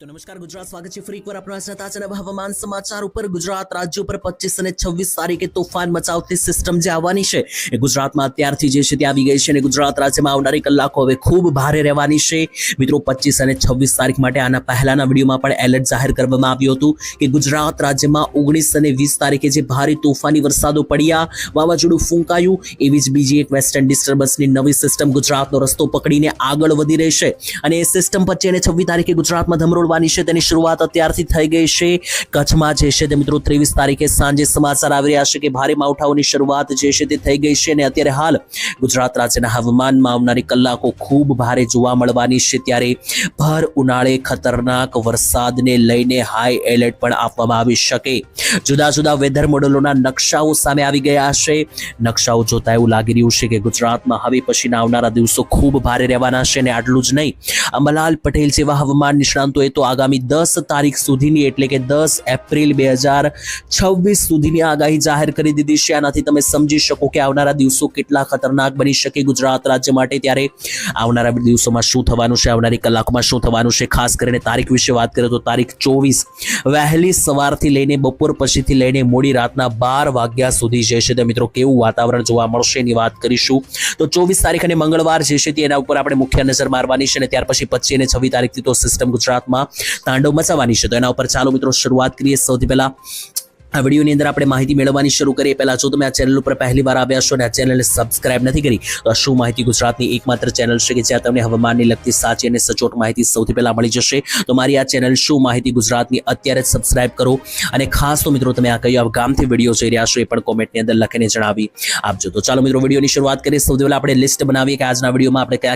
તો નમસ્કાર ગુજરાત, સ્વાગત છે ફરી એકવાર આપણા આજના તાજા હવામાન સમાચાર ઉપર। ગુજરાત રાજ્ય ઉપર 25 અને 26 તારીખે તોફાન મચાવતી સિસ્ટમ જે આવવાની છે એ ગુજરાતમાં અત્યારથી જે છે તે આવી ગઈ છે અને ગુજરાત રાજ્યમાં આવનારી કલાકો હવે ખૂબ ભારે રહેવાની છે મિત્રો। 25 અને 26 તારીખ માટે આના પહેલાના વિડીયોમાં પણ એલર્ટ જાહેર કરવામાં આવ્યું હતું કે ગુજરાત રાજ્યમાં 19 અને 20 તારીખે જે ભારે તોફાની વરસાદો પડ્યા, વાવાઝોડું ફૂંકાયું, એવી જ બીજી એક વેસ્ટર્ન ડિસ્ટર્બન્સની નવી સિસ્ટમ ગુજરાતનો રસ્તો પકડીને આગળ વધી રહી છે અને એ સિસ્ટમ 25 અને 26 તારીખે ગુજરાતમાં ધમરોળવાની છે। તેની શરૂઆત અત્યારથી થઈ ગઈ છે। કચ્છમાં જે છે તે મિત્રો 23 તારીખે સાંજે સમાચાર આવી રહ્યા છે કે ભારે માવઠાઓની શરૂઆત જે છે તે થઈ ગઈ છે અને અત્યારે હાલ ગુજરાત રાજ્યના હવામાનમાં આવનારી કલાકો ખૂબ ભારે જોવા મળવાની છે। ત્યારે ભર ઉનાળે ખતરનાક વરસાદને લઈને હાઈ એલર્ટ પણ આપવામાં આવી શકે। જુદા જુદા વેધર મોડેલોના નકશાઓ સામે આવી ગયા છે। નકશાઓ જોતા એવું લાગી રહ્યું છે કે ગુજરાતમાં હવે પછીના આવનારા દિવસો ખૂબ ભારે રહેવાના છે અને આટલું જ નહીં, અંબાલાલ પટેલ જેવા હવામાન નિષ્ણાંતોએ તો આગામી 10 તારીખ સુધીની એટલે કે 10 એપ્રિલ 2026 સુધીની આગાહી જાહેર કરી દીધી છે। આનાથી તમે સમજી શકો કે આવનારા દિવસો કેટલા ખતરનાક બની શકે ગુજરાત રાજ્ય માટે। ત્યારે આવનારા દિવસોમાં શું થવાનું છે, આવનારી કલાકોમાં શું થવાનું છે, ખાસ કરીને તારીખ વિશે વાત કરીએ તો તારીખ 24 વહેલી સવારથી લઈને બપોર પછીથી લઈને મોડી રાતના 12 વાગ્યા સુધી જે છે તે મિત્રો કેવું વાતાવરણ જોવા મળશે એની વાત કરીશું। તો 24 તારીખ અને મંગળવાર જે છે તેના ઉપર આપણે મુખ્ય નજર મારવાની છે અને ત્યાર પછી 25 અને 26 તારીખથી તો સિસ્ટમ ગુજરાતમાં તાંડવ મચાવવાની છે। તો એના ઉપર ચાલો મિત્રો શરૂઆત કરીએ। સૌથી પહેલા આ વિડીયોની અંદર આપણે માહિતી મેળવવાની શરૂ કરીએ। પહેલા જો તમે આ ચેનલ ઉપર પહેલી વાર આવ્યા છો અને આ ચેનલને સબસ્ક્રાઇબ નથી કરી તો આ શું માહિતી ગુજરાતની એકમાત્ર ચેનલ છે કે જ્યાં તમને હવામાનની લગતી સાચી અને સચોટ માહિતી સૌથી પહેલા મળી જશે। તો મારી આ ચેનલ શું માહિતી ગુજરાતની અત્યારે જ સબસ્ક્રાઇબ કરો અને ખાસ તો મિત્રો તમે આ કયા ગામથી વિડીયો જોઈ રહ્યા છો એ પણ કોમેન્ટની અંદર લખીને જણાવી આપજો। તો ચાલો મિત્રો વિડીયોની શરૂઆત કરીએ। સૌથી પહેલા આપણે લિસ્ટ બનાવીએ કે આજના વિડીયોમાં આપણે કયા